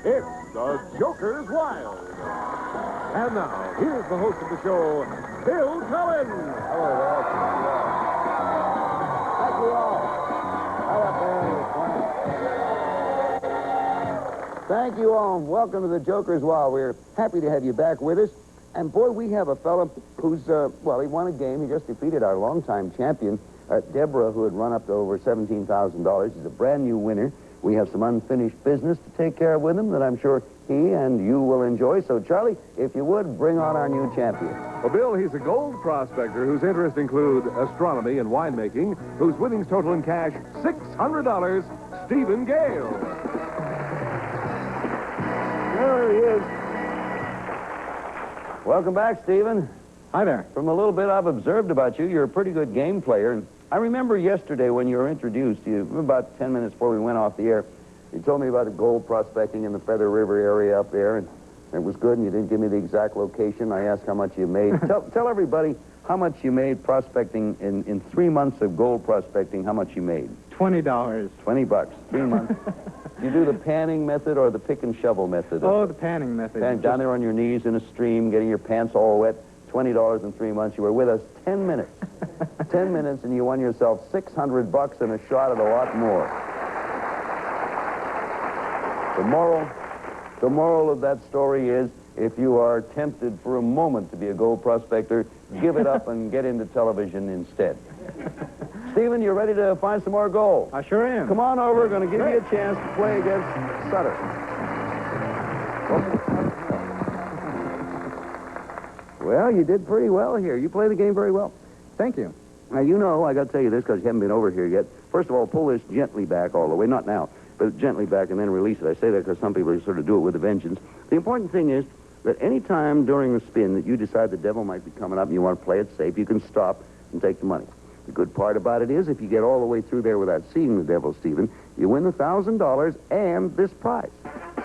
It's the Joker's Wild. And now, here's the host of the show, Bill Cullen. Hello there. Thank you all. Thank you all, and welcome to the Joker's Wild. We're happy to have you back with us. And boy, we have a fella who's, well, he won a game. He just defeated our longtime champion, Deborah, who had run up to over $17,000. He's a brand new winner. We have some unfinished business to take care of with him that I'm sure he and you will enjoy. So, Charlie, if you would, bring on our new champion. Well, Bill, he's a gold prospector whose interests include astronomy and winemaking, whose winnings total in cash $600, Stephen Gale. There he is. Welcome back, Stephen. Hi there. From a little bit I've observed about you, you're a pretty good game player. And I remember yesterday when you were introduced, about 10 minutes before we went off the air, you told me about the gold prospecting in the Feather River area up there, and it was good, and you didn't give me the exact location. I asked how much you made. Tell everybody how much you made prospecting in 3 months of gold prospecting, how much you made. $20. $20, 3 months. You do the panning method or the pick and shovel method? Oh, the panning method. Down there on your knees in a stream, getting your pants all wet. $20 in 3 months. You were with us 10 minutes. 10 minutes, and you won yourself $600 and a shot at a lot more. The moral of that story is, if you are tempted for a moment to be a gold prospector, give it up and get into television instead. Stephen, you ready to find some more gold? I sure am. Come on over. Going to give you a chance to play against Sutter. Well, you did pretty well here. You play the game very well. Thank you. Now, you know, I got to tell you this because you haven't been over here yet. First of all, pull this gently back all the way. Not now, but gently back and then release it. I say that because some people sort of do it with a vengeance. The important thing is that any time during the spin that you decide the devil might be coming up and you want to play it safe, you can stop and take the money. The good part about it is if you get all the way through there without seeing the devil, Stephen, you win the $1,000 and this prize.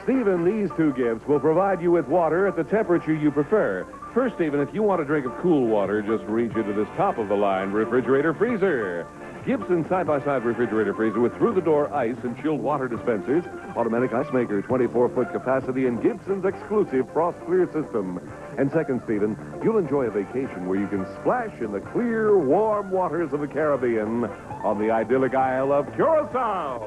Stephen, these two gifts will provide you with water at the temperature you prefer. First, Stephen, if you want a drink of cool water, just reach into this top-of-the-line refrigerator freezer. Gibson side-by-side refrigerator freezer with through-the-door ice and chilled water dispensers, automatic ice maker, 24-foot capacity, and Gibson's exclusive frost clear system. And second, Stephen, you'll enjoy a vacation where you can splash in the clear, warm waters of the Caribbean on the idyllic Isle of Curacao.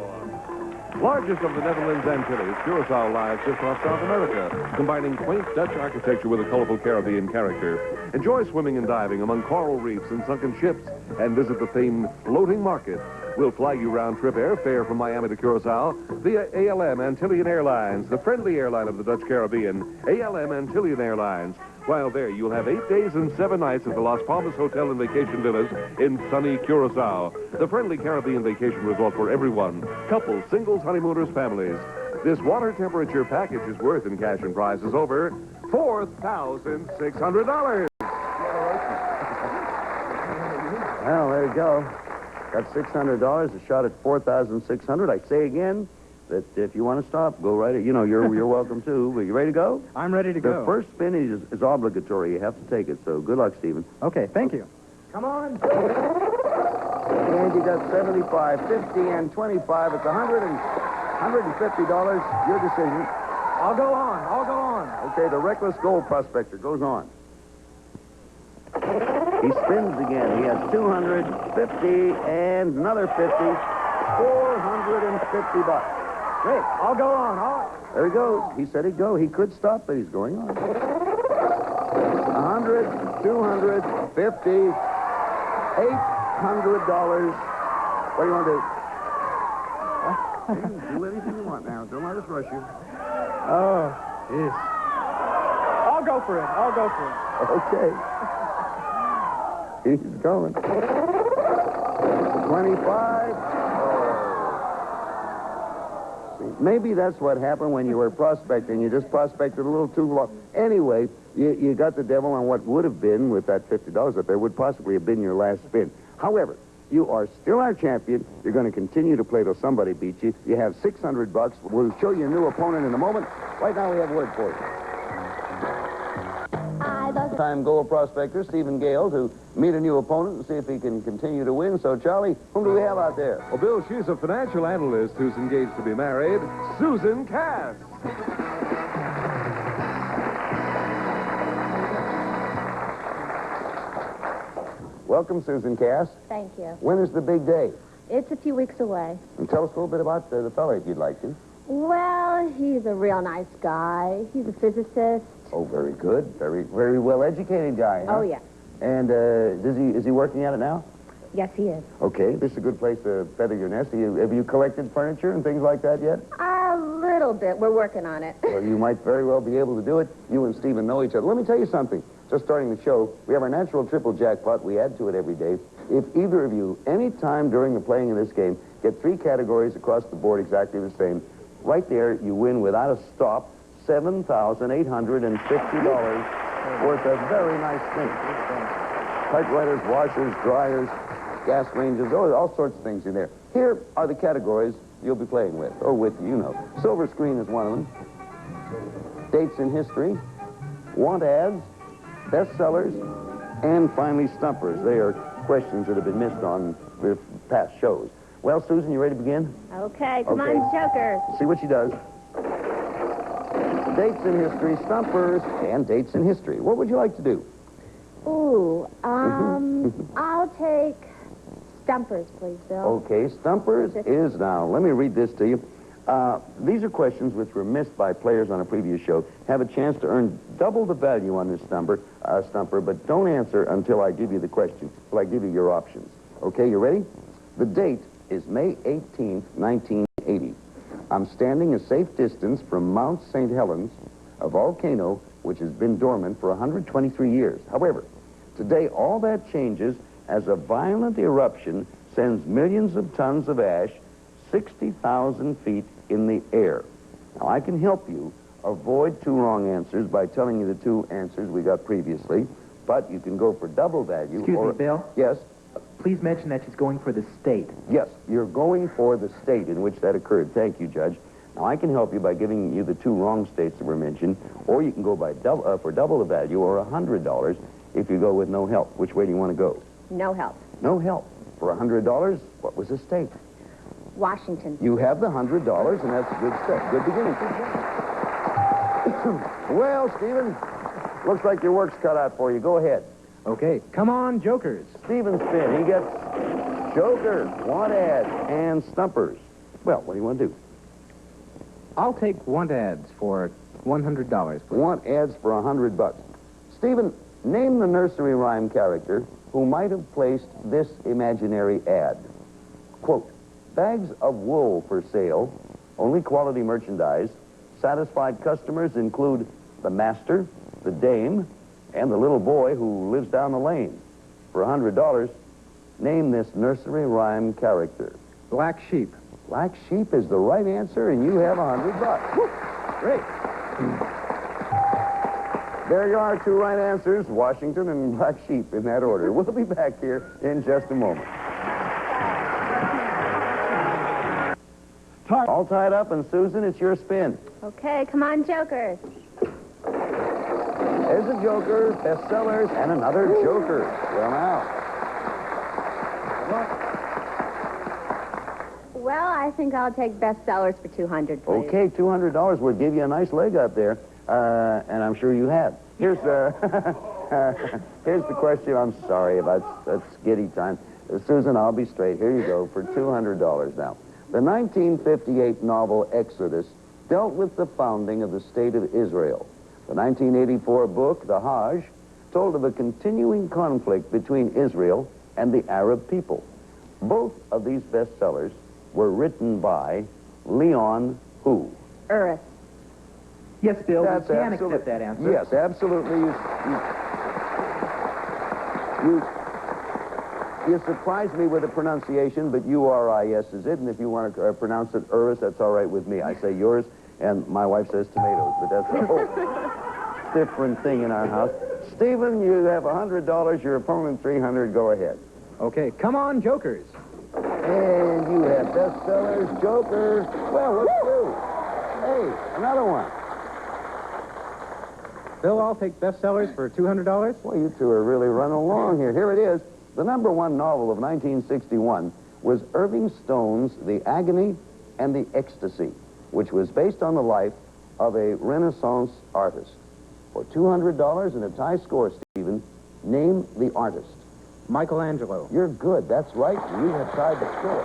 Largest of the Netherlands Antilles, Curacao lies just off South America, combining quaint Dutch architecture with a colorful Caribbean character. Enjoy swimming and diving among coral reefs and sunken ships, and visit the famed floating market. We'll fly you round-trip airfare from Miami to Curacao via ALM Antillean Airlines, the friendly airline of the Dutch Caribbean. ALM Antillean Airlines. While there, you'll have 8 days and 7 nights at the Las Palmas Hotel and Vacation Villas in sunny Curacao. The friendly Caribbean vacation resort for everyone. Couples, singles, honeymooners, families. This water temperature package is worth in cash and prizes over $4,600. Well, there you go. Got $600, a shot at $4,600. I say again that if you want to stop, go right. You know, you're welcome to. But you ready to go? I'm ready to go. The first spin is obligatory. You have to take it. So good luck, Stephen. Okay, thank you. Come on. And you got 75, 50, and 25. It's $150. Your decision. I'll go on. Okay, the reckless gold prospector goes on. He spins again. He has 250 and another 50. $450. Great. I'll go on. There he goes. He said he'd go. He could stop, but he's going on. 100, 250, $800. What do you want to do? Do anything you want now. Don't let us rush you. Oh, jeez. I'll go for it. Okay. He's going. 25. Maybe that's what happened when you were prospecting. You just prospected a little too long. Anyway, you got the devil on what would have been, with that $50 up there, would possibly have been your last spin. However, you are still our champion. You're going to continue to play till somebody beats you. You have $600. We'll show you a new opponent in a moment. Right now, we have word for you. I was longtime gold prospector, Stephen Gale, to meet a new opponent and see if he can continue to win. So, Charlie, whom do we have out there? Well, Bill, she's a financial analyst who's engaged to be married, Susan Cass. Welcome, Susan Cass. Thank you. When is the big day? It's a few weeks away. And tell us a little bit about the fella, if you'd like to. Well, he's a real nice guy. He's a physicist. Oh, very good. Very, very well-educated guy, huh? Oh, yeah. And is he working at it now? Yes, he is. Okay, this is a good place to feather your nest. Have you collected furniture and things like that yet? A little bit. We're working on it. Well, you might very well be able to do it. You and Stephen know each other. Let me tell you something. Just starting the show, we have our natural triple jackpot. We add to it every day. If either of you, any time during the playing of this game, get 3 categories across the board exactly the same, right there you win without a stop $7,850 worth of very nice things. Typewriters, washers, dryers, gas ranges, all sorts of things in there. Here are the categories you'll be playing with, or with, you know. Silver screen is one of them. Dates in history, want ads, bestsellers, and finally stumpers. They are questions that have been missed on the past shows. Well, Susan, you ready to begin? Okay, come Okay. on, Jokers. See what she does. Dates in history, stumpers, and dates in history. What would you like to do? Ooh, I'll take stumpers, please, Bill. Okay, stumpers is now. Let me read this to you. These are questions which were missed by players on a previous show. Have a chance to earn double the value on this stumper, but don't answer until I give you the question, until I give you your options. Okay, you ready? The date is May 18th, 1980. I'm standing a safe distance from Mount St. Helens, a volcano which has been dormant for 123 years. However, today all that changes as a violent eruption sends millions of tons of ash 60,000 feet in the air. Now, I can help you avoid 2 wrong answers by telling you the 2 answers we got previously, but you can go for double value. Excuse me, Bill? Yes? Please mention that she's going for the state. Yes, you're going for the state in which that occurred. Thank you, Judge. Now, I can help you by giving you the 2 wrong states that were mentioned, or you can go by for double the value, or $100 if you go with no help. Which way do you want to go? No help. No help. For $100, what was the state? Washington. You have the $100, and that's a good step. Good beginning. Well, Stephen, looks like your work's cut out for you. Go ahead. Okay, come on, Jokers. Stephen spin. He gets Joker, want ads, and stumpers. Well, what do you want to do? I'll take want ads for $100, please. Want ads for $100. Stephen, name the nursery rhyme character who might have placed this imaginary ad. Quote, bags of wool for sale, only quality merchandise. Satisfied customers include the master, the dame, and the little boy who lives down the lane. For $100, name this nursery rhyme character. Black sheep. Black sheep is the right answer, and you have $100. Woo! Great. There you are, 2 right answers, Washington and black sheep in that order. We'll be back here in just a moment. All tied up, and Susan, it's your spin. Okay, come on, Jokers. There's a joker, bestsellers, and another joker. Well, now. Well, I think I'll take bestsellers for $200, please. Okay, $200 would give you a nice leg up there, and I'm sure you have. Here's here's the question. I'm sorry about that's giddy time. Susan, I'll be straight. Here you go for $200 now. The 1958 novel Exodus dealt with the founding of the State of Israel. The 1984 book, The Hajj, told of a continuing conflict between Israel and the Arab people. Both of these bestsellers were written by Leon who? Uris. Yes, Bill, That's we can absolute- accept that answer. Yes, absolutely. You surprised me with the pronunciation, but U-R-I-S is it, and if you want to pronounce it Uris, that's all right with me. I say yours, and my wife says tomatoes, but that's a whole different thing in our house. Stephen, you have $100, your opponent $300, go ahead. Okay, come on, Jokers. And you have bestsellers, Joker. Well, let's do. Hey, another one. Bill, I'll take bestsellers for $200. Well, you two are really running along here. Here it is. The #1 novel of 1961 was Irving Stone's The Agony and the Ecstasy, which was based on the life of a Renaissance artist. For $200 and a tie score, Stephen, name the artist. Michelangelo. You're good. That's right. You have tied the score.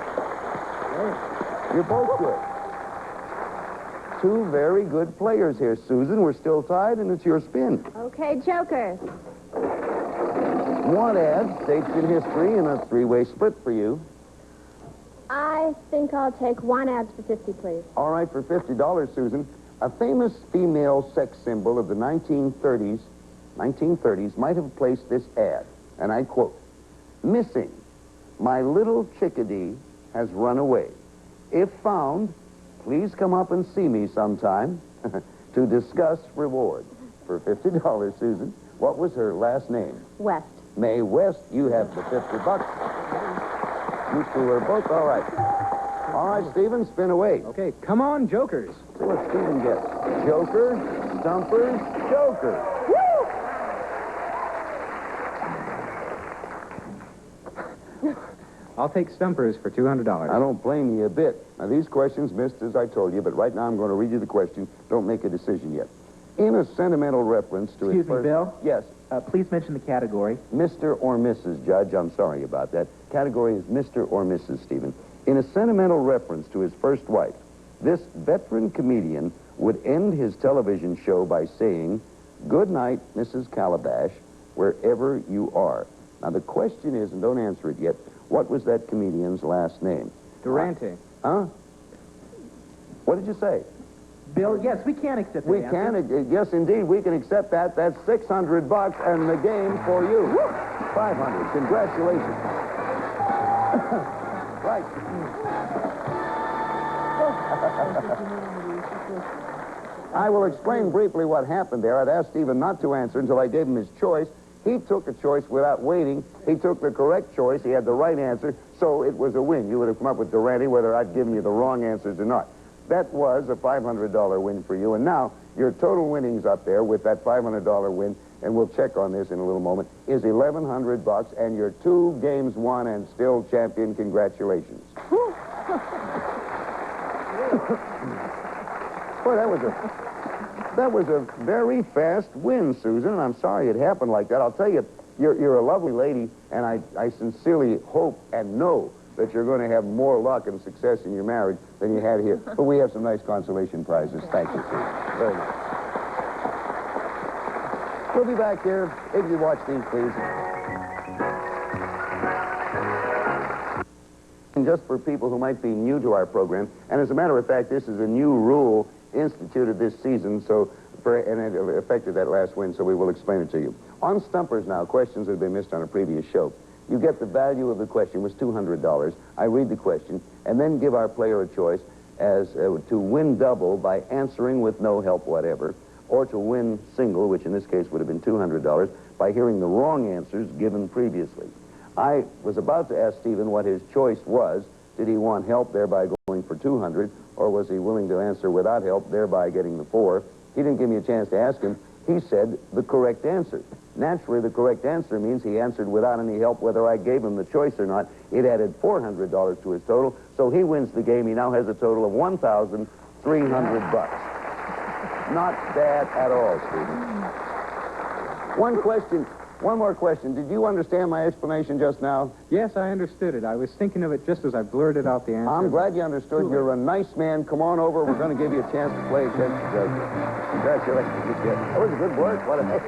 You're both good. Two very good players here, Susan. We're still tied, and it's your spin. Okay, Jokers. Want ads, dates in history, and a three-way split for you. I think I'll take want ads for 50, please. All right, for $50, Susan. A famous female sex symbol of the 1930s might have placed this ad, and I quote, "Missing, my little chickadee has run away. If found, please come up and see me sometime to discuss reward." For $50, Susan, what was her last name? West. Mae West, you have the $50. You two are both all right. All right, Stephen, spin away. Okay, come on, Jokers. See what Stephen gets. Joker, Stumpers, Joker. I'll take Stumpers for $200. I don't blame you a bit. Now, these questions missed, as I told you, but right now I'm going to read you the question. Don't make a decision yet. In a sentimental reference to his Excuse me, first... Bill? Yes. Please mention the category. Mr. or Mrs. Judge, I'm sorry about that. Category is Mr. or Mrs. Stephen. In a sentimental reference to his first wife, this veteran comedian would end his television show by saying, "Good night, Mrs. Calabash, wherever you are." Now, the question is, and don't answer it yet, what was that comedian's last name? Durante. Huh? What did you say? Bill, yes, we can accept We that can, answer. yes, indeed, we can accept that. That's $600 and the game for you. 500. Congratulations. Right. I will explain briefly what happened there. I'd asked Stephen not to answer until I gave him his choice. He took a choice without waiting. He took the correct choice. He had the right answer, so it was a win. You would have come up with Durante whether I'd given you the wrong answers or not. That was a $500 win for you. And now your total winnings up there with that $500 win, and we'll check on this in a little moment, is $1,100, and you're 2 games won and still champion. Congratulations. Boy, that was a very fast win, Susan, and I'm sorry it happened like that. I'll tell you, you're a lovely lady, and I sincerely hope and know that you're going to have more luck and success in your marriage than you had here. But we have some nice consolation prizes. Thank you, Susan. Very much. We'll be back here. If you watch these, please. And just for people who might be new to our program, and as a matter of fact, this is a new rule instituted this season, and it affected that last win, so we will explain it to you. On Stumpers now, questions that have been missed on a previous show. You get the value of the question, was $200. I read the question, and then give our player a choice as to win double by answering with no help whatever, or to win single, which in this case would have been $200, by hearing the wrong answers given previously. I was about to ask Stephen what his choice was. Did he want help, thereby going for $200, or was he willing to answer without help, thereby getting the 4? He didn't give me a chance to ask him. He said the correct answer. Naturally, the correct answer means he answered without any help, whether I gave him the choice or not. It added $400 to his total, so he wins the game. He now has a total of $1,300. Not bad at all, Stephen. One more question. Did you understand my explanation just now? Yes, I understood it. I was thinking of it just as I blurted out the answer. I'm glad you understood. You're a nice man. Come on over. We're going to give you a chance to play against the judge. Congratulations. That was a good work. What a heck.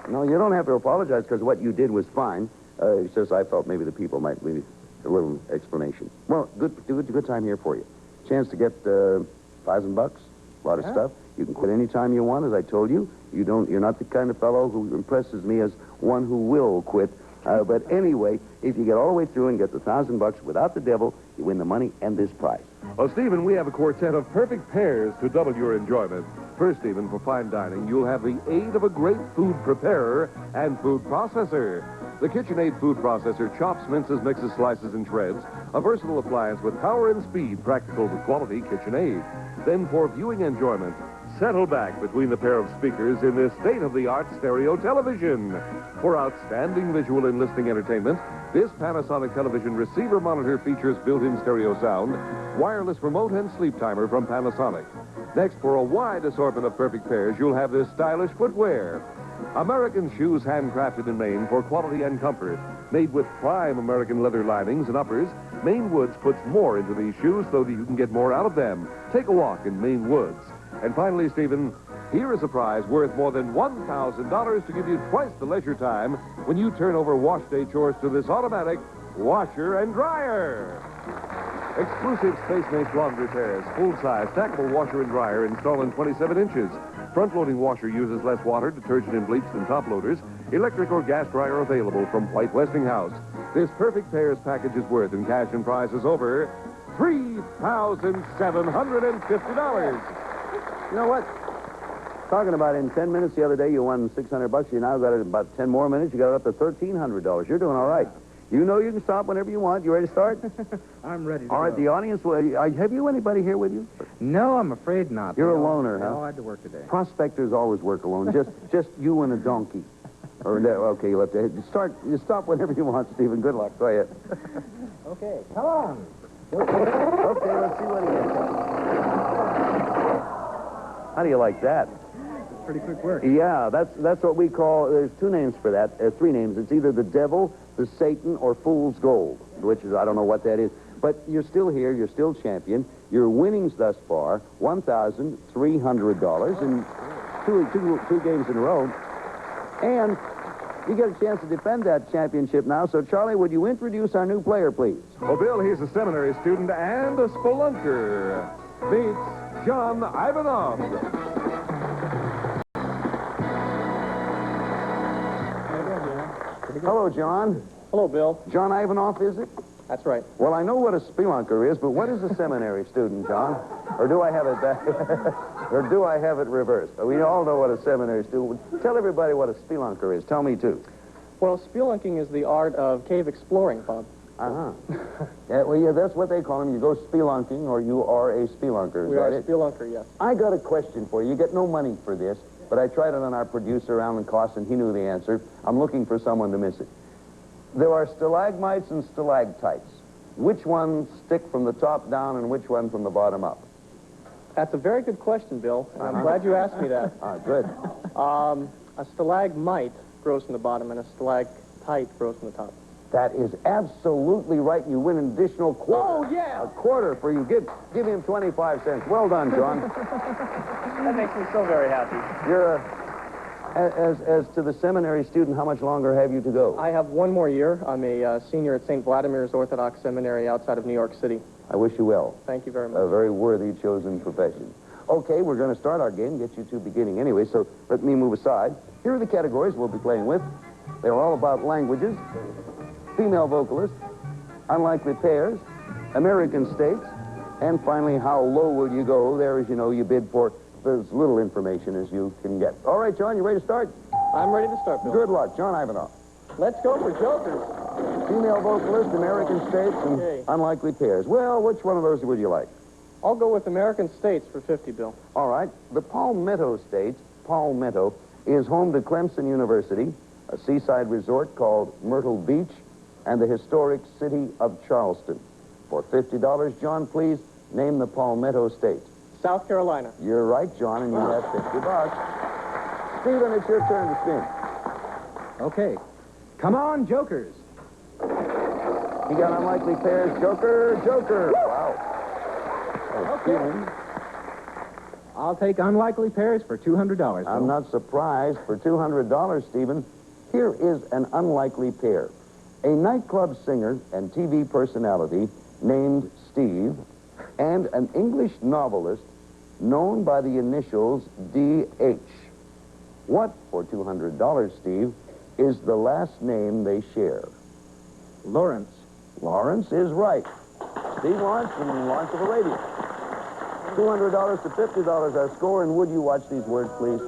No, you don't have to apologize because what you did was fine. It's just I felt maybe the people might need a little explanation. Well, good time here for you. Chance to get $1,000, a lot of stuff. You can quit any time you want, as I told you. You're not the kind of fellow who impresses me as one who will quit. But anyway, if you get all the way through and get the $1,000 without the devil, you win the money and this prize. Well, Stephen, we have a quartet of perfect pairs to double your enjoyment. First, Stephen, for fine dining, you'll have the aid of a great food preparer and food processor. The KitchenAid food processor chops, minces, mixes, slices, and shreds. A versatile appliance with power and speed practical with quality KitchenAid. Then for viewing enjoyment, settle back between the pair of speakers in this state-of-the-art stereo television. For outstanding visual and listening entertainment, this Panasonic television receiver monitor features built-in stereo sound, wireless remote, and sleep timer from Panasonic. Next, for a wide assortment of perfect pairs, you'll have this stylish footwear. American shoes handcrafted in Maine for quality and comfort. Made with prime American leather linings and uppers, Maine Woods puts more into these shoes so that you can get more out of them. Take a walk in Maine Woods. And finally, Stephen, here is a prize worth more than $1,000 to give you twice the leisure time when you turn over wash day chores to this automatic washer and dryer. Exclusive Space Mate laundry pairs, full-size, stackable washer and dryer installed in 27 inches. Front-loading washer uses less water, detergent, and bleach than top loaders. Electric or gas dryer available from White Westinghouse. This perfect pairs package is worth in cash and prizes over $3,750. You know what? Talking about in 10 minutes the other day, you won $600. You now got it in about 10 more minutes. You got it up to $1,300. You're doing all right. You know you can stop whenever you want. You ready to start? I'm ready to All right, go. the audience, have you anybody here with you? No, I'm afraid not. You're They a all- loner, they huh? all had to work today. Prospectors always work alone. Just you and a donkey. Or okay, you have to start. You stop whenever you want, Stephen. Good luck. Go ahead. Okay, come on. Okay, let's see what he gets. How do you like that? Pretty quick work. Yeah, that's what we call. There's two names for that. Three names. It's either the devil, the Satan, or fool's gold, which is I don't know what that is. But you're still here. You're still champion. Your winnings thus far $1,300 in two games in a row, and you get a chance to defend that championship now. So, Charlie, would you introduce our new player, please? Well, Bill, he's a seminary student and a spelunker. Meets John Ivanov. Hello, John. Hello, Bill. John Ivanov, is it? That's right. Well, I know what a spelunker is, but what is a seminary student, John? Or do I have it back? Or do I have it reversed? We all know what a seminary student. Tell everybody what a spelunker is. Tell me too. Well, spelunking is the art of cave exploring, Bob. Yeah, that's what they call them. You go spelunking, or you are a spelunker. Is We that are a it? spelunker, yes. I got a question for you. You get no money for this, but I tried it on our producer, Alan Cost, and he knew the answer. I'm looking for someone to miss it. There are stalagmites and stalactites. Which ones stick from the top down and which one from the bottom up? That's a very good question, Bill, and I'm glad you asked me that. Good. A stalagmite grows from the bottom, and a stalactite grows from the top. That is absolutely right. You win an additional quarter. Oh, yeah. A quarter for you. Give him 25 cents. Well done, John. That makes me so very happy. You're as to the seminary student, how much longer have you to go? I have one more year. I'm a senior at St. Vladimir's Orthodox Seminary outside of New York City. I wish you well. Thank you very much. A very worthy chosen profession. Okay, we're going to start our game, get you two beginning anyway, so let me move aside. Here are the categories we'll be playing with. They're all about languages, female vocalists, unlikely pairs, American states, and finally, how low will you go? There, as you know, you bid for as little information as you can get. All right, John, you ready to start? I'm ready to start, Bill. Good luck. John Ivanov. Let's go for jokers. Female vocalist, American states, and Okay. unlikely pairs. Well, which one of those would you like? I'll go with American states for 50, Bill. All right. The Palmetto State, Palmetto, is home to Clemson University, a seaside resort called Myrtle Beach, and the historic city of Charleston. For $50, John, please name the Palmetto State. South Carolina. You're right, John, and you have $50. Stephen, it's your turn to spin. Okay. Come on, jokers. You got unlikely pairs. Joker, Joker. Wow. Oh, Stephen, I'll take unlikely pairs for $200. I'm not surprised. For $200, Stephen, here is an unlikely pair. A nightclub singer and TV personality named Steve and an English novelist known by the initials D.H. What, for $200, Steve, is the last name they share? Lawrence. Lawrence is right. Steve Lawrence from Lawrenceville Radio. $200 to $50 our score, and would you watch these words, please?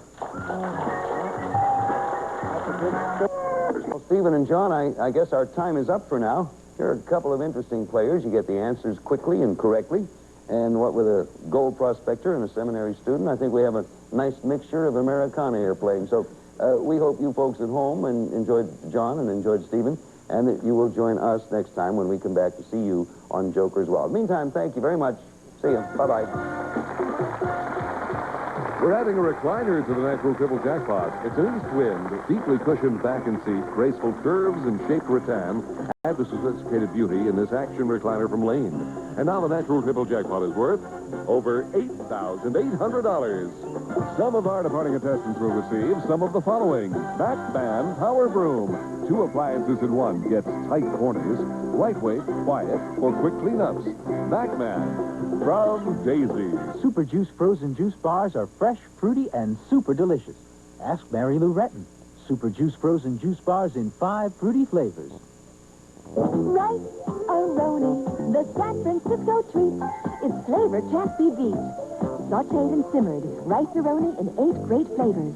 Well, Stephen and John, I guess our time is up for now. Here are a couple of interesting players. You get the answers quickly and correctly, And what with a gold prospector and a seminary student, I think we have a nice mixture of Americana here playing. So we hope you folks at home and enjoyed John and enjoyed Stephen, and that you will join us next time when we come back to see you on Joker's Wild. Meantime, thank you very much. See you. Bye-bye. We're adding a recliner to the natural triple jackpot. It's an east wind, deeply cushioned back and seat, graceful curves and shaped rattan. Add the sophisticated beauty in this action recliner from Lane. And now the natural triple jackpot is worth over $8,800. Some of our departing contestants will receive some of the following: Batman Power Broom. 2 appliances in one, gets tight corners, lightweight, quiet, for quick cleanups. Batman from Daisy. Super Juice frozen juice bars are fresh, fruity, and super delicious. Ask Mary Lou Retton. Super Juice frozen juice bars in 5 fruity flavors. Rice-A-Roni, the San Francisco treat. Its flavor can't be beat. Sautéed and simmered, Rice-A-Roni in 8 great flavors.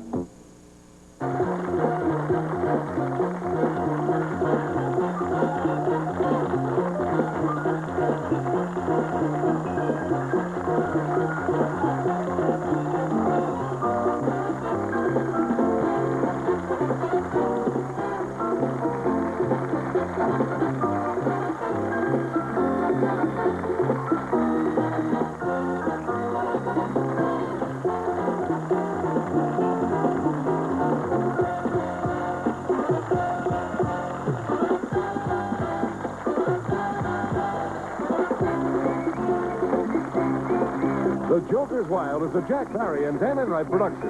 The Joker's Wild is a Jack Barry and Dan Enright production.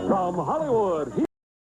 From Hollywood.